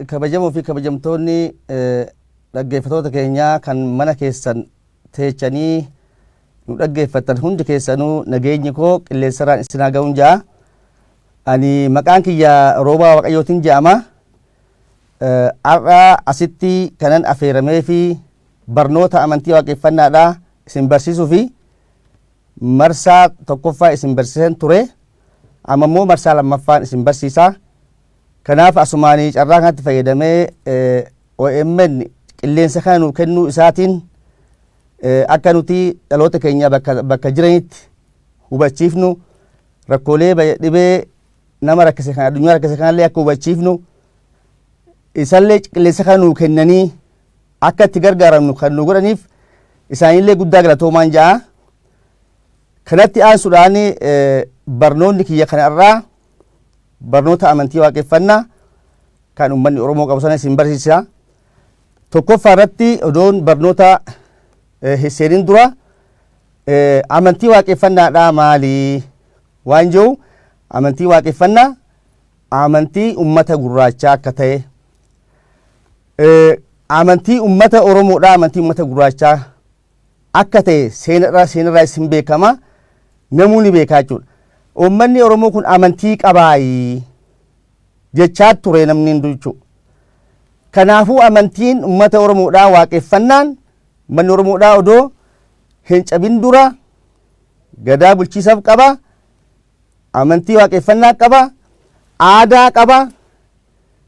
kabajamoo fi kabajamtoonni dhaggeeffattoota keenya kan mana keessan teechanii nu dhaggeeffatan hundi keessanuu nageenyi koo qilleensarraan isin haa ga'uun ja'a. Ani maqaan kiyya roobaa waaqayyootiin jedhama. Har'a asitti kanan affeeramee fi barnoota amantii waaqeffannaadhaa isin barsiisuu fi marsaa tokkoffaa isin barsiisan ture. Amma immoo marsaa lammaffaan isin barsiisa. Kanaaf asumaanii carraa kanatti fayyadamee OMN qilleensa kana nuu kennuu isaatiin akka nuti dhaloota keenya bakka jiranitti hubachiifnu, rakkoolee dhibee nama rakkise kan addunyaa rakkise kanallee akka hubachiifnu, isallee qilleensa kana nuu kennanii akka itti gargaaramnu kan nu godhaniif isaanillee guddaa galatoomaan ja'a. Kanatti aansuudhaan barnoonni kiyya kanarraa barnoota amantii waaqeffannaa kan uummanni Oromoo qabu sana isin barsiisa. Tokkoffaa irratti odoon barnoota hisseeniin dura amantii waaqeffannaadhaa maali waan jedhu, amantii waaqeffannaa amantii ummata gurraachaa akka ta'e, amantii ummata Oromoodhaa amantii ummata gurraachaa akka ta'e seenarraa isin beekama, namoonni beekaa jechuudha. Uummanni Oromoo kun amantii qabaayi jechaa ture namni hundu jechuudha. Kanaafuu amantiin ummata Oromoodhaa waaqeffannaan uummanni Oromoodhaa odoo hin cabin dura gadaa bulchiisaaf qaba, amantii waaqeffannaa qaba, aadaa qaba,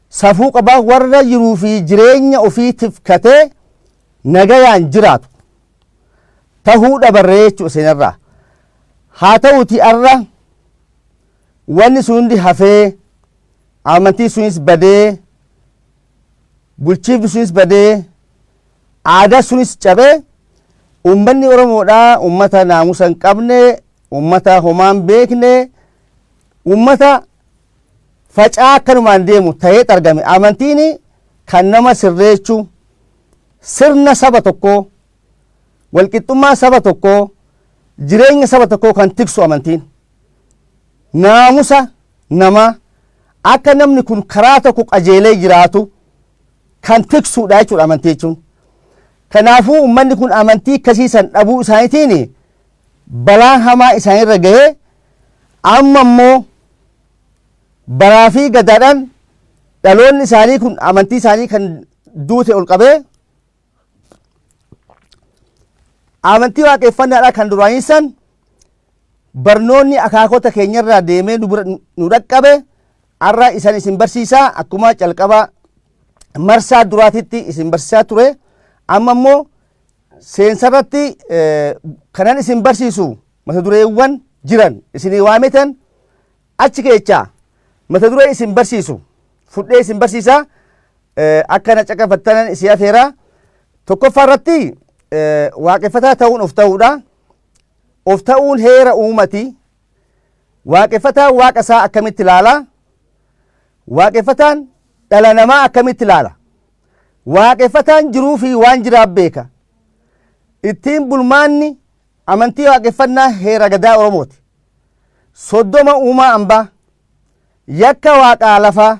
safuu qaba, warra jiruu fi jireenya ofiitiif katee nagayaan jiraatu tahuu dhabarree jechuudha seenarraa. Haa ta'uuti arra wanni sun hundi hafee amantii sunis badee, bulchiifni sunis badee, aadaa sunis cabee, uummanni Oromoodhaa uummata naamusa hin qabne, uummata homaa hin beekne, uummata facaa akkanumaan deemu ta'ee argame. Amantiin kan nama sirreechuu, sirna saba tokkoo, walqixxummaa saba tokkoo, jireenya saba tokkoo kan tiksu amantiin. Naamusa nama akka namni kun karaa tokko qajeelee jiraatu kan tiksuudha jechuudha amantii jechuun. Kanaafuu uummanni kun amantii akkasiisan dhabuu isaaniitiin balaan hamaa isaanirra gahee amma immoo baraa fi gadaadhaan dhaloonni isaanii kun amantii isaanii kan duute ol qabee amantii waaqeffannaadhaa kan duraanisan barnoonni akaakota keenyarraa deemee nu dhaqqabe har'a isan isin barsiisaa akkuma calqaba marsaa duraatitti isin barsiisaa ture amma immoo seensarratti kanan isin barsiisu mata dureewwan jiran isinii waametan achi keechaa mata duree isin barsiisu fudhee isin barsiisaa akkana caqafattanan isii afeeraa tokkoffaa irratti waaqeffataa ta'uun of ta'uudha. Of ta'uun heera uumati. Waaqeffataan waaqa isaa akkamitti ilaala? Waaqeffataan dhala namaa akkamitti ilaala? Waaqeffataan jiruu fi waan jiraaf beeka. Ittiin bulmaanni amantii waaqeffannaa heera gadaa Oromooti. 30 uumaa hambaa, yakka waaqaa lafaa,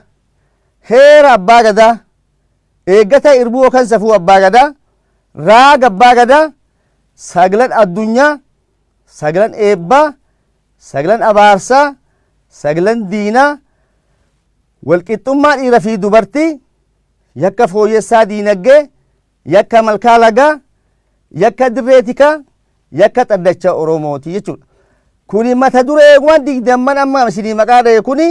heera abbaa gadaa, eeggata irbuu yookaan safuu abbaa gadaa, raaga abbaa gadaa, sagalan addunyaa, sagalan eebbaa, sagalan abaarsaa, sagalan diinaa, walqixxummaa dhiira fi dubartii, yakka fooyyessaa diinagdee, yakka malkaa lagaa, yakka dirreetikaa, yakka xaddacha Oromooti jechuudha. Kuni mata dureewwan 20 amma isinii maqaa dha'e kuni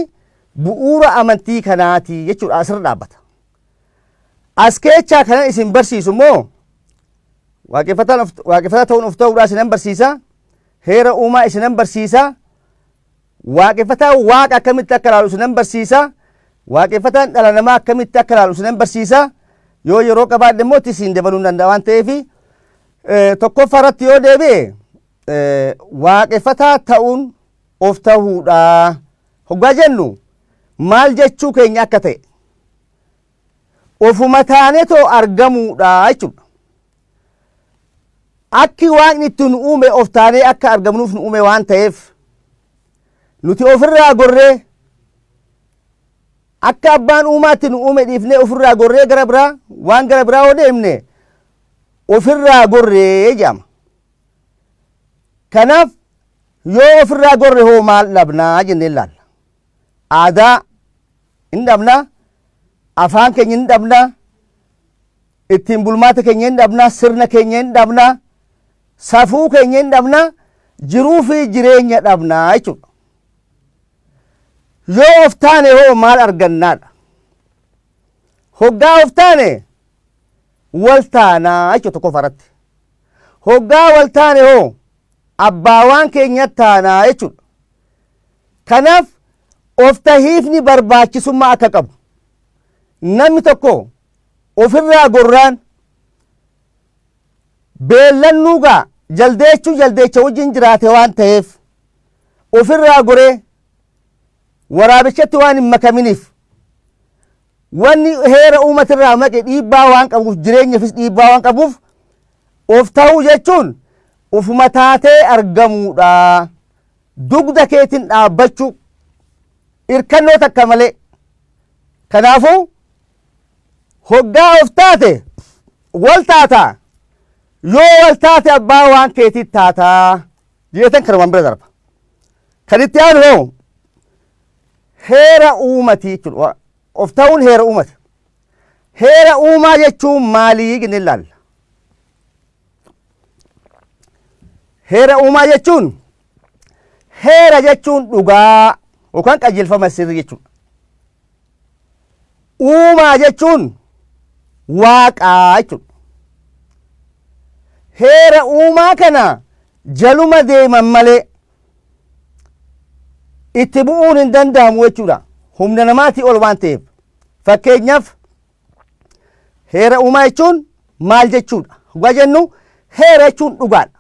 bu'uura amantii kanaati jechuudha asirra dhaabbata. As keechaa kanan isin barsiisu immoo waaqeffataa ta'uun of ta'uudhaa isinan barsiisa. Heera uumaa isinan barsiisa. Waaqeffataan waaqa akkamitti akka ilaalu isinan barsiisa. Waaqeffataan dhala namaa akkamitti akka ilaalu isinan barsiisa. Yoo yeroo qabaadhe immoo isin dabaluu hin danda'a waan ta'eef tokkoffaa irratti yoo deebi'e waaqeffataa ta'uun of ta'uudha. Hoggaa jennu maal jechuu keenya akka ta'e ofuma taanetoo argamuudha jechuudha. Akki waaqni itti nu uume of taanee akka argamnuuf nu uume waan ta'eef nuti ofirraa gorree akka abbaan uumaatti nu uume dhiifnee ofirraa gorree gara biraa waan gara biraa yoo deemne ofirraa gorree jedhama. Kanaaf yoo ofirraa gorre hoo maal dhabnaa jennee ilaalla. Aadaa hin dhabnaa, afaan keenya hin dhabnaa, ittiin bulmaata keenya hin dhabnaa, sirna keenya hin dhabnaa, safuu keenya hin dhabnaa, jiruu fi jireenya dhabnaa jechuudha. Yoo of taane hoo maal argannaadha? Hoggaa of taane wal taanaa jechuudha tokkoffaa irratti. Hoggaa wal taane hoo abbaa waan keenya taanaa jechuudha. Kanaaf of tahiifni barbaachisummaa akka qabu. Namni tokko ofirraa gorraan beellannuugaa jaldeechuu jaldeecha wajjin jiraate waan ta'eef ofirraa goree waraabichatti waan hin makaminiif wanni heera uumatirraa maqe dhiibbaa waan qabuuf jireenyafis dhiibbaa waan qabuuf of ta'uu jechuun ofuma taatee argamuudha. Dugda keetiin dhaabbachuu irkannoo takka malee. Kanaafuu hoggaa of taate wal taataa. Yoo wal taate abbaa waan keetii taataa jeetan kana waan bira darba. Kan itti aanu hoo heera uumatii jechuudha. Of ta'uun heera uumati. Heera uumaa jechuun maalii jennee ilaalla. Heera uumaa jechuun heera jechuun dhugaa yookaan qajeelfama sirrii jechuudha. Uumaa jechuun waaqaa jechuudha. Heera uumaa kana jaluma deeman malee itti bu'uun hin danda'amu jechuudha. Humna namaatii ol waan ta'eef. Fakkeenyaaf heera uumaa jechuun maal jechuudha? Hoggaa jennu heera jechuun dhugaadha.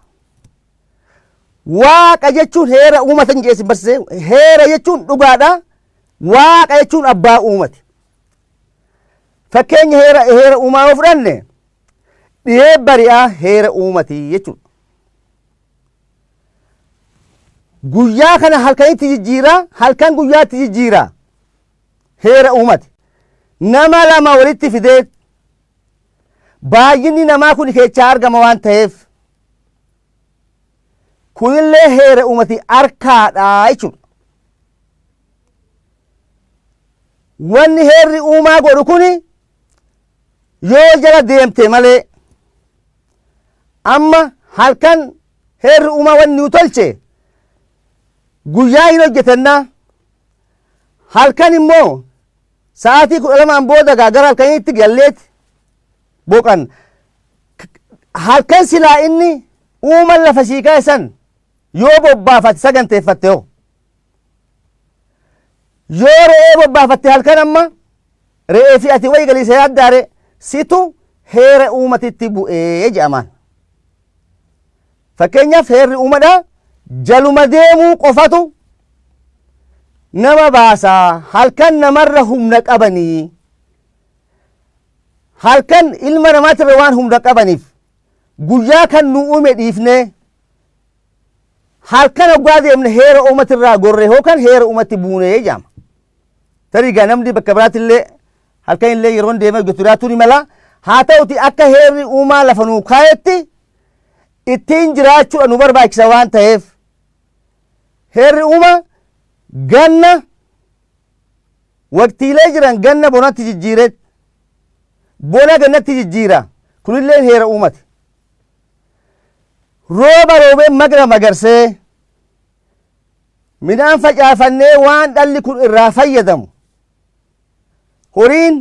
Waaqa jechuun heera uumata hin jeessin barsiisee heera jechuun dhugaadha. Waaqa jechuun abbaa uumati. Fakkeenya heera uumaa yoo fudhanne dhihee bari'aa heera uumati jechuudha. Guyyaa kana halkanitti jijjiiraa, halkan guyyaatti jijjiiraa heera uumati. Nama lama walitti fidee baay'inni namaa kun keechaa argama waan ta'eef kunillee heera uumati harkaadhaa jechuudha. Wanni heerri uumaa godhu kuni yoo jala deemte malee amma halkan heerri uumaa wanni nu tolche guyyaa hin hojjetannaa halkan immoo sa'aatii 12 booda gara halkaniitti galleeti boqan halkan silaa inni uuman lafa siikaa isan yoo bobbaafate saganteeffatte yoo re'ee bobbaafatte halkan amma re'ee fi ati wayi galii yaaddaare situ heera uumatitti bu'ee jedhamaan. Fakkeenyaaf heerri uumadhaa jaluma deemuu qofatu nama baasaa halkan namarra humna qabanii halkan ilma namaatirra waan humna qabaniif guyyaa kan nu uume dhiifne halkan hoggaa deemne heera uumatirraa gorre hookan heera uumatti buunee jedhama. Tarii gaa namni bakka biraatillee halkan illee yeroon deemee hojjetu jiraachuu ni mala. Haa ta'uti akka heerri uumaa lafa nuu kaayetti ittiin jiraachuudha nu barbaachisa waan ta'eef heerri uumaa ganna waqtiilee jiran ganna bonatti jijjiireet bona gannatti jijjiira kunillee heera uumati. Rooba roobee magra magarsee midhaan facaafannee waan dhalli kun irraa fayyadamu horiin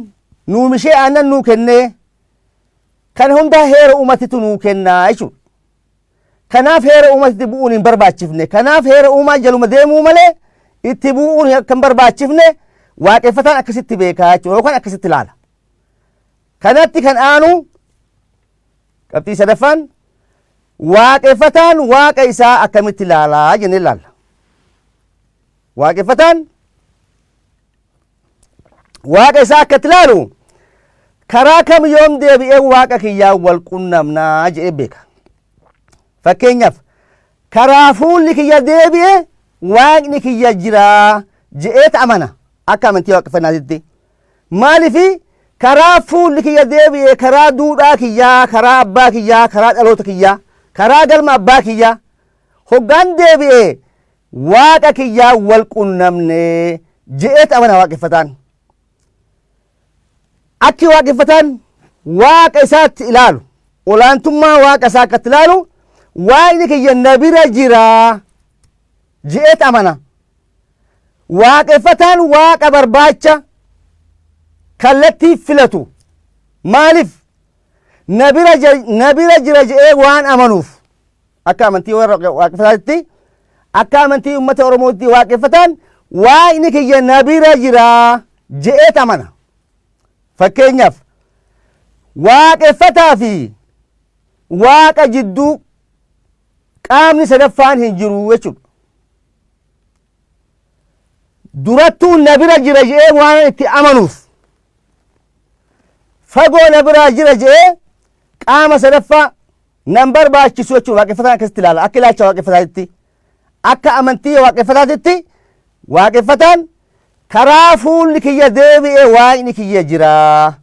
nuumishee aannan nuu kennee kan hundaa heera uumatitu nuu kennaa jechuudha. Kanaaf heera uumatitti bu'uun hin barbaachifne. Kanaaf heera uumaa jaluma deemuu malee itti bu'uun kan barbaachifne waaqeffataan akkasitti beekaa jechuudha yookaan akkasitti ilaala. Kanatti kan aanu qabxii sadaffaan waaqeffataan waaqa isaa akkamitti ilaalaa jennee ilaalla. Waaqeffataan waaqa isaa akkatti ilaalu karaa kam yoom deebi'ee waaqa kiyyaa wal qunnamnaa jedhee beeka. Fakkeenyaaf karaa fuulli kiyya deebi'e waaqni kiyya jiraa jedheet amana akka amantii waaqeffannaatitti. Maaliifi karaa fuulli kiyya deebi'e karaa duudhaa kiyyaa, karaa abbaa kiyyaa, karaa dhaloota kiyyaa, karaa galma abbaa kiyyaa hoggaan deebi'e waaqa kiyyaa wal qunnamne jedheet amana waaqeffataan. Akki waaqeffataan waaqa isaatti ilaalu olaantummaa waaqa isaa akkatti ilaalu waaqni kiyya na bira jiraa jedheet amana. Waaqeffataan waaqa barbaacha kallattii filatu. Maaliif na bira jira jedhee waan amanuuf akka amantii warra waaqeffataatti akka amantii uummata Oromootti waaqeffataan waaqni kiyya na bira jiraa jedheet amana. Fakkeenyaaf waaqeffataa fi waaqa jidduu qaamni sadaffaan hin jiru jechuudha. Durattuu na bira jira jedhee waan itti amanuuf fagoo na bira jira jedhee qaama sadaffaa nan barbaachisu jechuudha. Waaqeffataan akkasitti ilaala. Akka ilaalcha waaqeffataatitti akka amantii waaqeffataatitti waaqeffataan karaa fuulli kiyya deebi'e waaqni kiyya jiraa.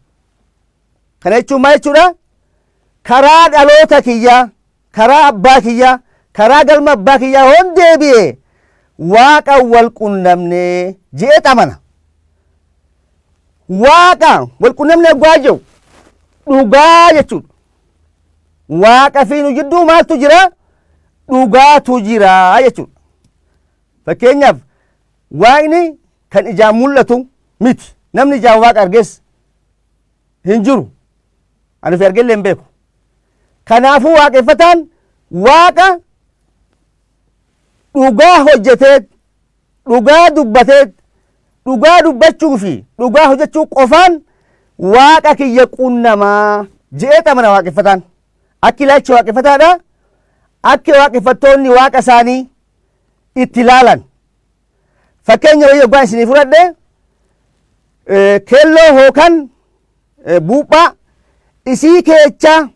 Kana jechuun maal jechuudha? Karaa dhaloota kiyyaa, karaa abbaa kiyyaa, karaa galma abbaa kiyyaa hon deebi'e waaqa wal qunnamne jedheet amana. Waaqa wal qunnamne egaa jiru dhugaa jechuudha. Waaqa fi nu jidduu maaltu jira? Dhugaatu jira jechuudha. Fakkeenyaaf waaqni kan ijaan mul'atu miti. Namni ijaan waaqa arges hin jiru. Ani fi argellee hin beeku. Kanaafuu waaqeffataan waaqa dhugaa hojjeteet, dhugaa dubbateet, dhugaa dubbachuu fi dhugaa hojjechuu qofaan waaqa kiyya qunnamaa jedheet amana waaqeffataan. Akki ilaalcha waaqeffataadha. Akki waaqeffattoonni waaqa isaanii itti ilaalan. Fakkeenya wayii yoggaan isinii fudhadhe keelloo hookan buuphaa isii keechaa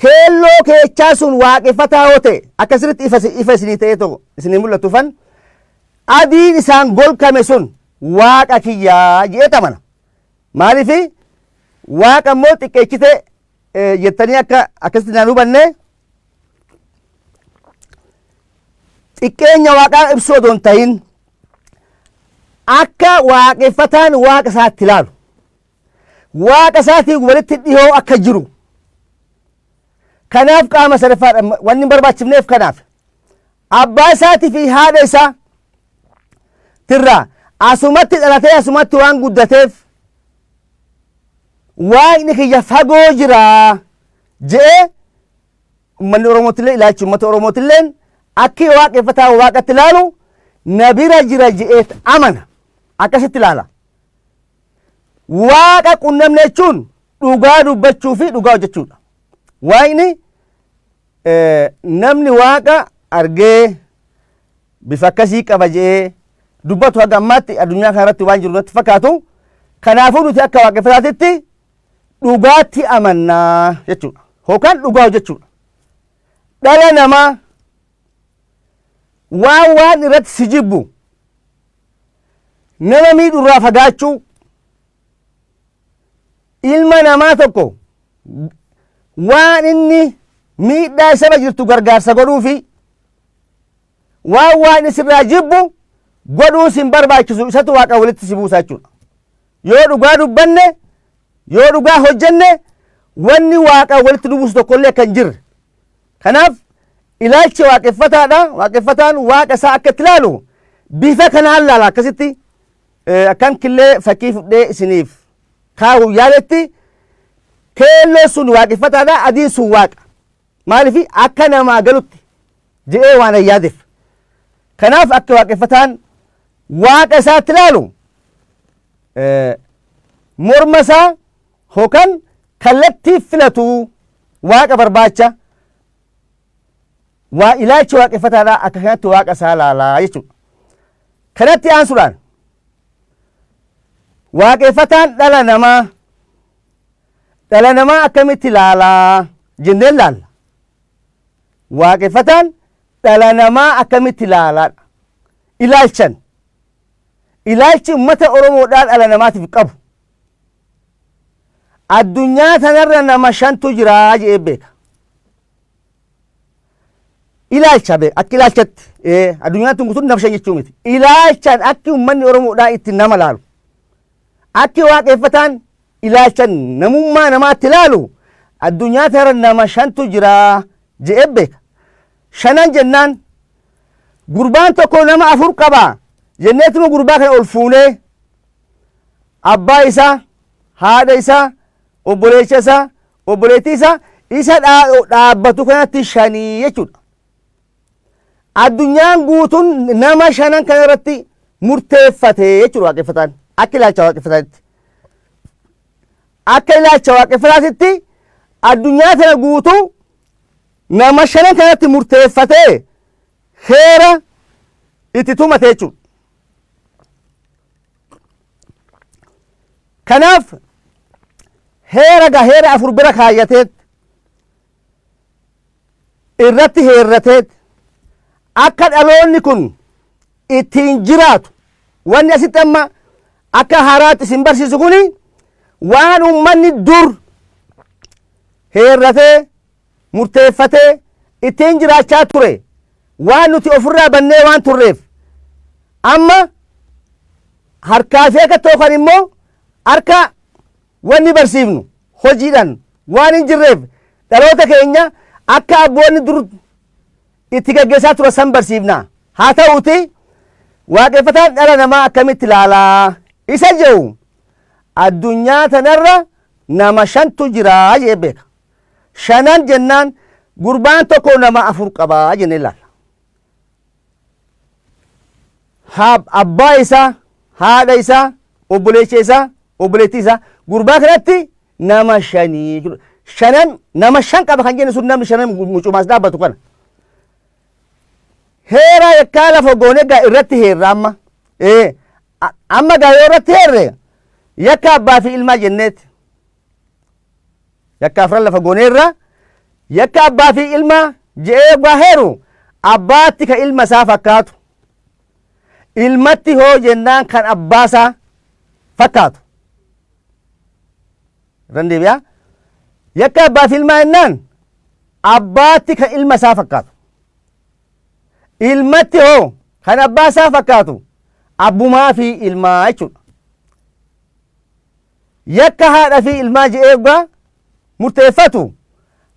keelloo keechaa sun waaqeffataa yoo ta'e akkasitti ifa isinii ta'ee tokko isinii mul'atufan adiin isaan golkame sun waaqa kiyyaa jedheet amana. Maaliifi waaqa immoo xiqqeechite jettanii akkasitti naan hubanne xiqqeenya waaqaa ibsuu odoo hin ta'in akka waaqeffataan waaqa isaatti ilaalu waaqa isaatiin walitti dhihoo akka jiru kanaaf qaama sadaffaadha wanni barbaachifneef kanaaf abbaa isaatii fi haadha isaa tirraa asumatti dhalatee asumatti waan guddateef waaqni kiyya fagoo jira jedhee ummanni oromootillee ilaalchi ummata oromootilleen akki waaqeffataa waaqatti ilaalu na bira jira jedheet amana akkasitti ilaala waaqa qunnamne jechuun dhugaa dubbachuu fi dhugaa hojjechuudha waaqni namni waaqa argee bifa akkasii qaba jedhee dubbatu haga ammaatti addunyaa kana irratti waan jiru natti fakkaatu kanaafuu nuti akka waaqeffataatitti dhugaatti amannaa jechuudha yookaan dhugaa hojjechuudha dhala namaa waan irratti si jibbu nama miidhurraa fagaachuu ilma namaa tokko waan inni miidhaa isa jirtu gargaarsa godhuu fi waan isirraa jibbu godhuu sin barbaachisu isatu waaqa walitti si buusa jechuudha yoo dhugaa dubbanne yoo dhugaa hojjenne wanni waaqa walitti nu buusu tokkollee akka hin jirre kanaaf ilaalchi waaqeffataadha waaqeffataan waaqa isaa akka itti ilaalu bifa kanaan laala akkasitti akkan killee fakkii fudhee isiniif kaa'u yaaletti keelloo sun waaqeffataadha adiin sun waaqa maaliif akka namaa galutti jedhee waan yaadeef kanaaf akka waaqeffataan waaqa isaatti ilaalu morma isaa yookaan kallattii filatu waaqa barbaacha waa ilaalchi waaqeffataadha akka kanatti waaqa isaa laalaa jechuudha kanatti aansuudhaan waaqeffataan dhala namaa akkamitti ilaalaa jenneen laalla waaqeffataan dhala namaa akkamitti ilaalaadha ilaalchi ummata oromoodhaa dhala namaatiif qabu addunyaa tanarra nama 5tu jira jedhee beeka ilaalcha beeka akka ilaalchatti addunyaan tun guutuun nama 5 jechuu miti ilaalchaan akki ummanni oromoodhaa itti nama laalu akki waaqeffataan ilaalchan namummaa namaatti ilaalu addunyaa tanarra nama 5tu jira jedhee beeka 5 jennaan gurbaan tokko nama 4 qaba jenneetuma gurbaa kana ol fuunee abbaa isaa haadha isaa obboleessa isaa obboleettii isaa isa dhaabbatu kanatti 5 jechuudha addunyaan guutuun nama 5 kana irratti murteeffate jechuudha waaqeffataan akka ilaalcha waaqeffataatti akka ilaalcha waaqeffataatti addunyaa tana guutuu nama 5 kanatti murteeffate heera itti tumate jechuudha kanaaf heera 4 bira kaayyateet irratti heerrateet akka dhaloonni kun ittiin jiraatu wanni asitti amma akka haaraatti isin barsiisu kuni waan ummanni dur heerratee murteeffatee ittiin jiraachaa ture waan nuti ofirraa bannee waan turreef amma harkaa fi akka tookan immoo harka wanni barsiifnu hojiidhaan waan hin jirreef dhaloota keenya akka abboonni dur itti gaggeessaa ture san barsiifna haa ta'uuti waaqeffataan dhala namaa akkamitti ilaalaa isa jedhu addunyaa tanarra nama 5tu jira jedhee beeka 5 jennaan gurbaan tokko nama 4 qabaa jennee ilaalla abbaa isaa haadha isaa obboleessa isaa obboleettii isaa gurbaa kanatti nama 5 nama 5 qaba kan jennu sun namni 5 mucumaas dhaabbatu kana heera yakkaa lafa goone gaa irratti heerra amma gaa yoo irratti heerre yakka abbaa fi ilmaa jenneeti yakka afran lafa goone irra yakka abbaa fi ilmaa je'ee gaa heeru abbaatti ka ilma isaa fakkaatu ilmatti hoo jennaan kan abbaasaa fakkaatu randeebiyaa yakka abbaa fi ilmaa jennaan abbaatti kan ilma isaa fakkaatu ilmatti hoo kan abbaa isaa fakkaatu abbumaa fi ilmaa jechuudha. Yakka haadha fi ilmaa jedhee murteeffatu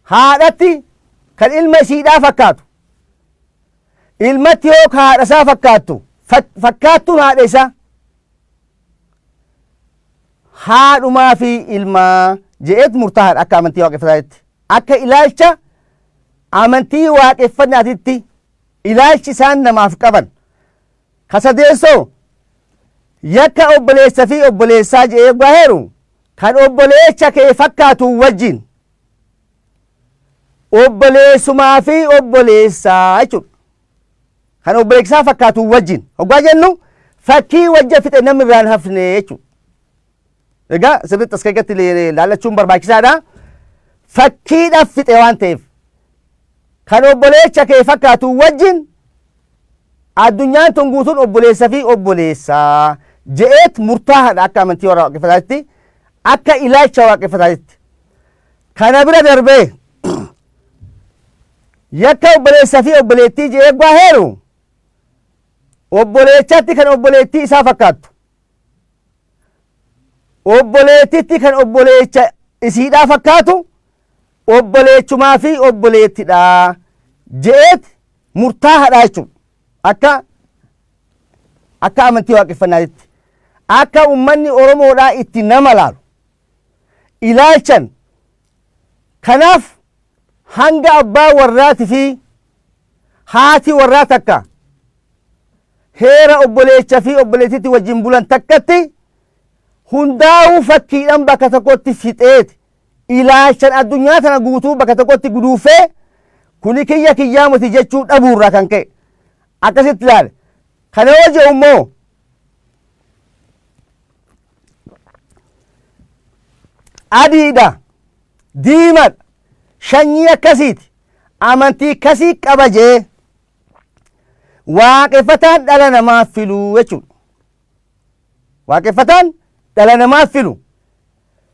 haadhatti kan ilma isiidhaa fakkaatu, ilmatti hoo haadha isaa fakkaattu fakkaattuun haadha isaa haadhumaa fi ilmaa jedheetu murtaa'aadha akka amantii waaqeffataatti. Akka ilaalcha amantii waaqeffannaatitti ilaalchi isaan namaaf qaban. Kasadeessoo yakka obboleessa fi obboleessaa jedhee gaaheeru kan obboleessa kee fakkaatu wajjin obboleessumaa fi obboleessaa jechuudha. Kan obboleessaa fakkaatu wajjin hoggaa jennu fakkii wajja fixe namni biraan hafne jechuudha. Egaa sirriitti as keessatti laallachuun barbaachisaadha. Fakkiidhaaf fixe waan ta'eef kan obboleessa kee fakkaatu wajjin addunyaan tun guutuun obboleessa fi obboleessaa jedheet murtaa'aadha akka amantii warra waaqeffataatti, akka ilaalcha waaqeffataatti. Kana bira darbee yakka obboleessa fi obboleettii jedhee gaaheeru obboleechatti kan obboleettii isaa fakkaattu, obboleettitti kan obboleecha isiidhaa fakkaatu obboleechumaa fi obboleettidha jedheet murtaa'aadha jechuudha. Akka amantii waaqeffannaatitti akka ummanni Oromoodhaa itti nama laalu ilaalchan. Kanaaf hanga abbaa warraati fi haati warraa takka heera obboleecha fi obboleettitti wajjin bulan takkatti hundaa'uu fakkiidhaan bakka tokkotti fixeeti ilaalchan addunyaa tana guutuu bakka tokkotti guduufee kuni kiyya kiyyaa miti jechuu dhabuurraa kan ka'e akkasitti ilaale. Kana yoo jedhu immoo adiidha, diimadha, shanyii akkasiiti, amantii akkasii qaba jee waaqeffataan dhala namaaf filu jechuudha. Waaqeffataan dhala namaaf filu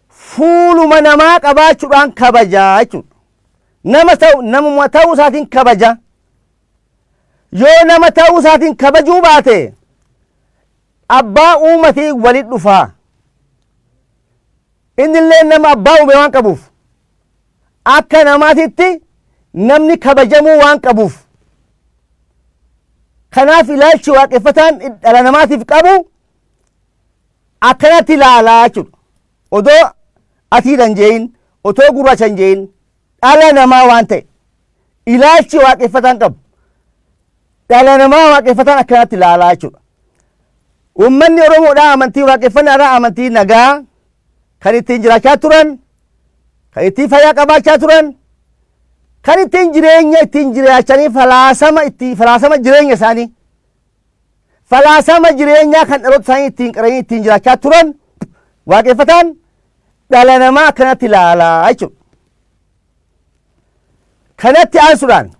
fuuluma namaa qabaachuudhaan kabajaa jechuudha. Namuma ta'uu isaatiin kabaja. Yoo nama ta'uu isaatiin kabajuu baate abbaa uumatii walit dhufaa. Innillee nama abbaa uume waan qabuuf akka namaatitti namni kabajamuu waan qabuuf. Kanaaf ilaalchi waaqeffataan dhala namaatiif qabu akkanatti ilaalaa jechuudha. Odoo atiidhan jeeyin, otoo gurraachan jeeyin dhala namaa waan ta'e ilaalchi waaqeffataan qabu dhala namaa waaqeffataan akkanatti ilaalaa jechuudha. Uummanni Oromoodhaa amantii waaqeffannaadhaa amantii nagaa kan ittiin jiraachaa turan, kan ittiin fayyaa qabaachaa turan, kan ittiin jireenya ittiin jiraachanii falaasama jireenya isaanii, falaasama jireenyaa kan dhaloota isaanii ittiin qaranii ittiin jiraachaa turan waaqeffataan dhala namaa akkanatti ilaalaa jechuudha. Kanatti aansuudhaan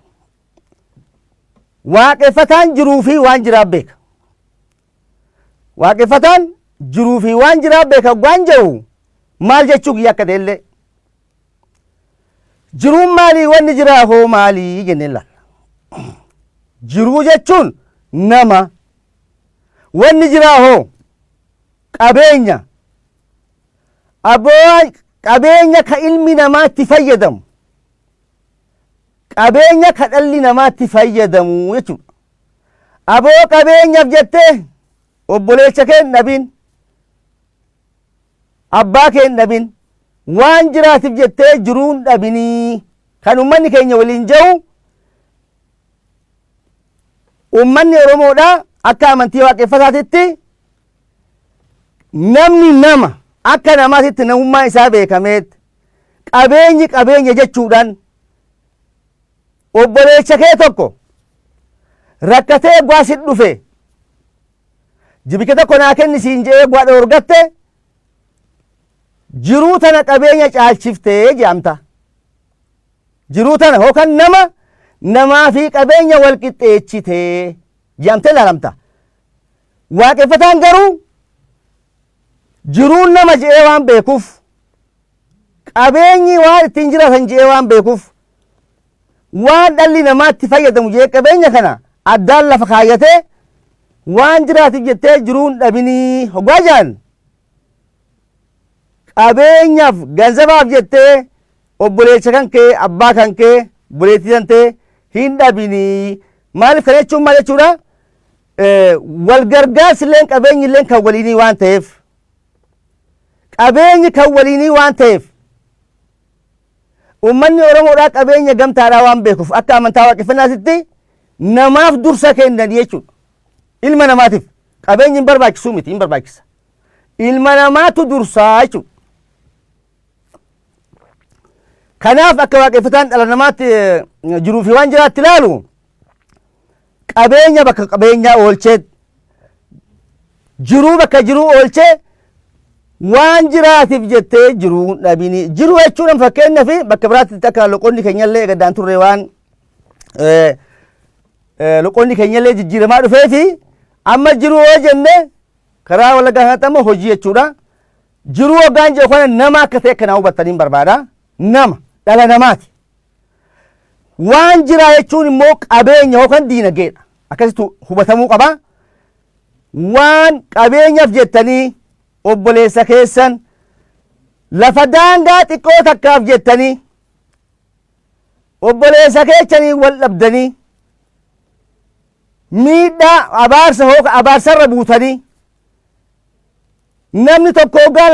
waaqeffataan jiruu fi waan jiraaf beeka. Waaqeffataan jiruu fi waan jiraaf beeka waan jedhu maal jechuu kiyya akka ta'ellee jiruun maalii wanni jiraa hoo maalii jennee ilaalla. Jiruu jechuun nama, wanni jiraa hoo qabeenya, qabeenya ka ilmi namaa itti fayyadamu, qabeenya ka dhalli namaa itti fayyadamu jechuudha. Aboo qabeenyaaf jettee obboleessa kee hin dhabin, abbaa kee hin dhabin, waan jiraatiif jettee jiruun dhabinii. Kan ummanni keenya waliin jiru ummanni Oromoodhaa akka amantii waaqeffataatitti namni nama akka namaatitti namummaa isaa beekameet qabeenyi qabeenya jechuudhaan obboleessa kee tokko rakkatee gwaasit dhufe jibike tokko naa kenni siin jedhee gwaa dhoorgatte jiruu tana qabeenya caalchiftee jedhamta. Jiruu tana yookaan namaa fi qabeenya wal qixxeechitee jedhamtee ilaalamta. Waaqeffataan garuu jiruun nama jedhee waan beekuuf, qabeenyi waan ittiin jiraatan jedhee waan beekuuf, waan dhalli namaa itti fayyadamu jedhee qabeenya kana addaan lafa kaayyatee waan jiraatiif jettee jiruun dhabinii hoggaa jaan qabeenyaaf ganzabaaf jettee obboleessa kan kee abbaa kan kee buleettii kan ta'e hin dhabinii. Maaliif kana jechuun maal jechuudha? Wal gargaarsi illee qabeenyi illee kan waliinii waan ta'eef qabeenyi kan waliinii waan ta'eef ummanni Oromoodhaa qabeenya gamtaadhaa waan beekuuf akka amantaa waaqeffannaatitti namaaf dursa kennan jechuudha. Ilma namaatiif qabeenyi hin barbaachisuu miti, hin barbaachisa. Ilma namaatu dursaa jechuudha. Kanaaf akka waaqeffataan dhala namaatti jiruu fi waan jiraatti ilaalu qabeenya bakka qabeenyaa oolchee jiruu bakka jiruu oolchee waan jiraatiif jettee jiruu dhabinii. Jiruu jechuun fakkeenyaaf bakka biraatti akka loqonni keenyallee gaddaan turre waan loqonni keenyallee jijjiiramaa dhufee fi amma jiruu yoo jenne karaa wallaggaa kanatti amma hojii jechuudha. Jiruu hoggaan jedhu kana nama akka ta'e kana hubattanii barbaada. Nama dhala namaati. Waan jiraa jechuun immoo qabeenya yookaan diinagdeedha. Akkasitti hubatamuu qaba. Waan qabeenyaaf jettanii obboleessa keessan lafa daangaa xiqqoo takkaaf jettanii obboleessa keessanii wal dhabdanii miidhaa abaarsa hooka abaarsarra buutanii namni tokko hoggaa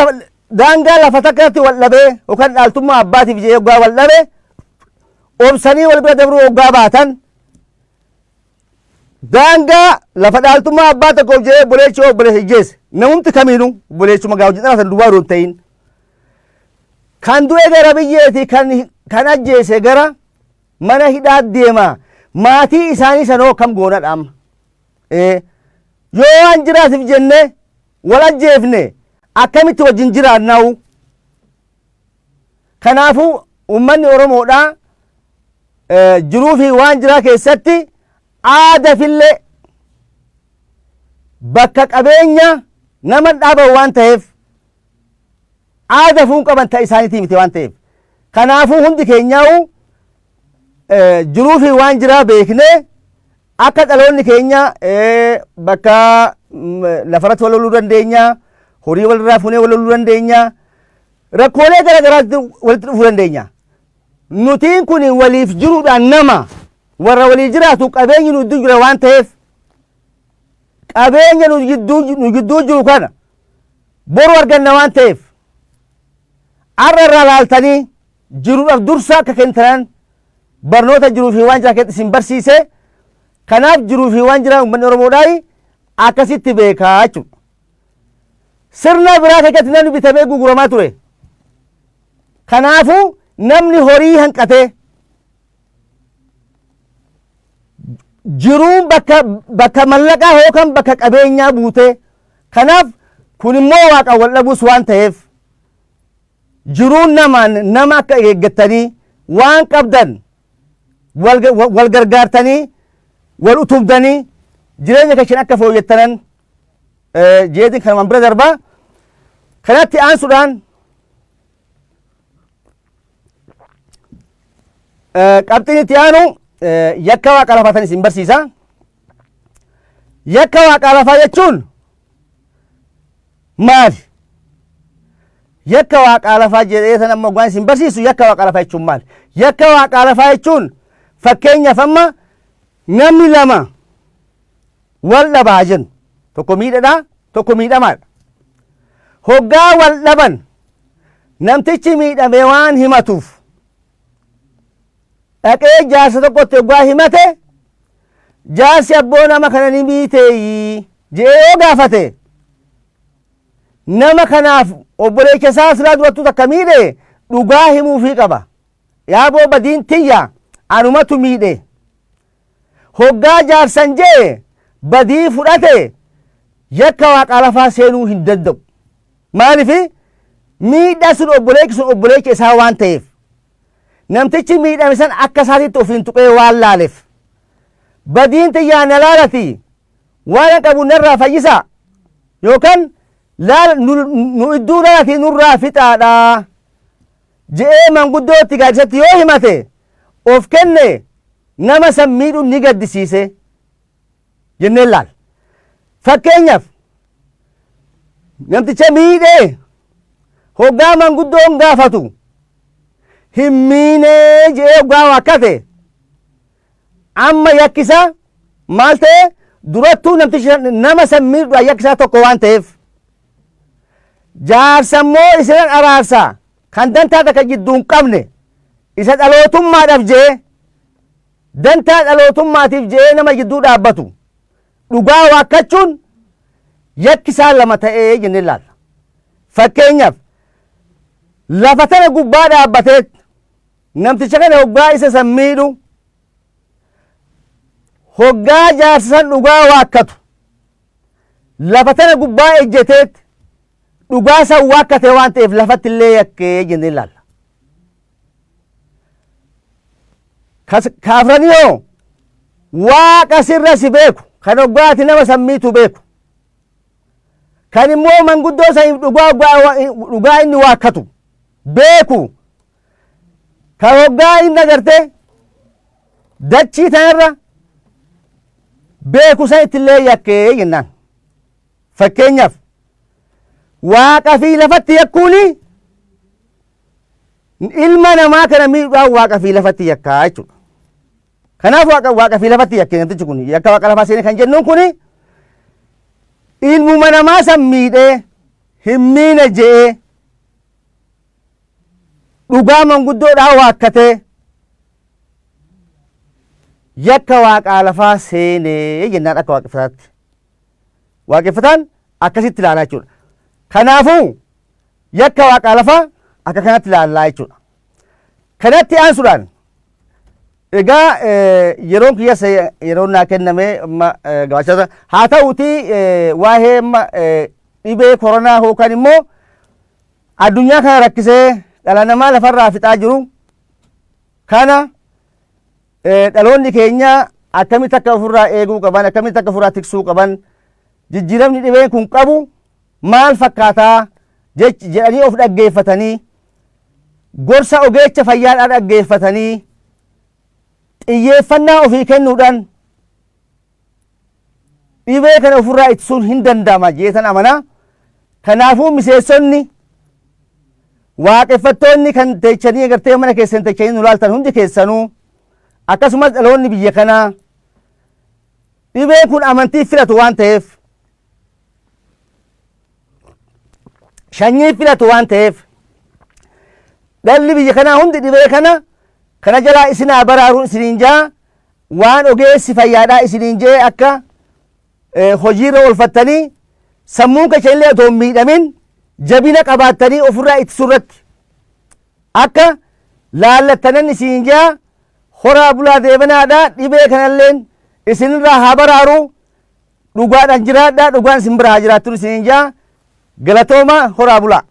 daangaa lafa takkatti wal dhabee yookaan dhaaltummaa abbaatiif jedhee hoggaa wal dhabe obsanii wal bira dabruu hoggaa baatan daangaa lafa dhaaltummaa abbaa tokkoof jedhee obboleechi obboleessa ijjeesse namumti kamiinuu obboleessuma gaa hojii dhalatan duwwaa doon ta'in kan du'e gara biyyeeti kan ajjeese gara mana hidhaa deema maatii isaanii sanoo kam goonadha amma yoo waan jiraatiif jenne wal ajjeefne akkamitti wajjin jiraanna'u. Kanaafuu ummanni Oromoodhaa jiruu fi waan jiraa keessatti aadafillee bakka qabeenya nama dhaaban waan ta'eef aadafuun qaban ta'e isaaniitii miti waan ta'eef kanaafuu hundi keenyaa'u jiruu fi waan jiraa beeknee akka dhaloonni keenya bakka lafarratti wal loluu dandeenya, horii walirraa fuunee wal loluu dandeenya, rakkoolee gara garaatti walitti dhufuu dandeenya. Nutiin kun waliif jiruudhaan nama warra walii jiraatu qabeenyi nu gidduu jira waan ta'eef qabeenya nu gidduu jiru kana boru arganna waan ta'eef har'a irraa laaltanii jiruudhaaf dursa akka kennitan barnoota jiruu fi waan jiraa keessatti isin barsiise. Kanaaf jiruu fi waan jiraa uummanni Oromoodhaa akkasitti beekaa jechuudha. Sirna biraa keessatti namni bitamee gurguramaa ture. Kanaafuu namni horii hanqatee jiruun bakka mallaqaa yookaan bakka qabeenyaa buutee kanaaf kun immoo waaqa wal dhabuus waan ta'eef jiruun nama akka eeggattanii waan qabdan wal gargaartanii wal utubdanii jireenya keessan akka fooyyeffattanan jeetiin kanumaan bira darbaa. Kanatti aansuudhaan qabxiin itti aanu yakka waaqa lafaa isin barsiisa. Yakka waaqa lafaa jechuun maali? Yakka waaqa lafaa jedhee san amma waan isin barsiisu yakka waaqa lafaa jechuun maali? Yakka waaqa lafaa jechuun fakkeenyaaf amma namni lama wal dhabaa jennu tokko miidhadha tokko miidhamaadha. Hoggaa wal dhaban namtichi miidhame waan himatuuf dhaqee jaarsa tokkotti hoggaa himate jaarsi abboo nama kana ni miiteeyi jedhee yoo gaafate nama kanaaf obboleecha isaa silaa durattuu takka miidhe dhugaa himuufii qaba. Yaaboo badiin tiyya anumatu miidhe hoggaa jaarsan jee badii fudhate yakka waaqa lafaa seenuu hin danda'u. Maaliif miidhaa sun obboleecha isaa waan ta'eef namtichi miidhame san akka isaatitti ofiin tuqee waan laaleef badiin tiyyaa na laalati waan qabu narraa fayyisa yookaan nu idduu laalati nurraa fixaadha je'ee manguddootti gaaddisatti yoo himate of kenne nama san miidhuun ni gaddisiise jennee laal. Fakkeenyaaf namticha miidhee hoggaa manguddoon gaafatu hin miinee jedhee hoggaa waakkate amma yakkisaa maal ta'e durattuu namticha nama san miidhu yakkisaa tokko waan ta'eef jaarsammoo isinan araarsaa kan dantaa takka jidduu hin qabne isa dhalootummaadhaaf jee dantaa dhalootummaatiif jee nama jidduu dhaabbatu dhugaa waakkachuun yakkisaa lama ta'ee jennee laalla. Fakkeenyaaf lafa tana gubbaa dhaabbatee namticha kana hoggaa isa san miidhu hoggaa jaarsa san dhugaa waakkatu lafa tana gubbaa ejjeteet dhugaa san waakkate waan ta'eef lafatti illee yakkee jennee laalla. Kaafraniyoo waaqa sirra si beeku kan hoggaati nama san miitu beeku kan immoo manguddoo saniif dhugaa inni waakkatu beeku kan hoggaa inni agarte dachii tanarra beeku san ittillee yakkee jennaan. Fakkeenyaaf waaqa fi lafatti yakkuuni ilma namaa kana miidhaan waaqa fi lafatti yakkaa jechuudha. Kanaaf waaqa fi lafatti yakkee namtichi kun yakka waaqa lafaa seene kan jennuun kuni ilmuma namaa san miidhee hin miine je'ee dhugaa manguddoodhaa waakkatee yakka waaqaa lafaa seenee jennaan akka waaqeffataatti. Waaqeffataan akkasitti ilaalaa jechuudha. Kanaafuu yakka waaqaa lafaa akka kanatti ilaallaa jechuudha. Kanatti aansuudhaan egaa yeroon kiyyas yeroon naa kenname gabaachata haa ta'uuti waa'ee dhibee koronaa yookaan immoo addunyaa kana rakkisee dhala namaa lafarraa fixaa jiru kana dhaloonni keenya akkamitti akka ofirraa eeguu qaban akkamitti akka ofirraa tiksuu qaban jijjiiramni dhibeen kun qabu maal fakkaataa jedhanii of dhaggeeffatanii gorsa ogeecha fayyaadhaa dhaggeeffatanii xiyyeeffannaa ofii kennuudhaan dhibee kana ofirraa ittisuun hin danda'ama jeetan amanaa. Kanaafuu miseessonni waaqeffattoonni kan teechanii agartee mana keessan teechanii nu laaltan hundi keessanuu akkasumas dhaloonni biyya kanaa dhibeen kun amantii filatu waan ta'eef shanyii filatu waan ta'eef dhalli biyya kanaa hundi dhibee kana jalaa isinaa baraaruun isiniin jaa waan ogeessi fayyaadhaa isiniin jee akka hojiirra oolfattanii sammuun keessa illee otoo hin miidhamin jabina qabaattanii ofirraa ittisuu irratti akka laallattanan isiniin jaa horaa bulaa deebanaadhaa dhibee kanalleen isinirraa haa baraaru dhugaadhaan jiraadhaa dhugaan isin biraa haa jiraattu isiniin jaa galatooma horaa bulaa.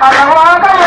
Allahu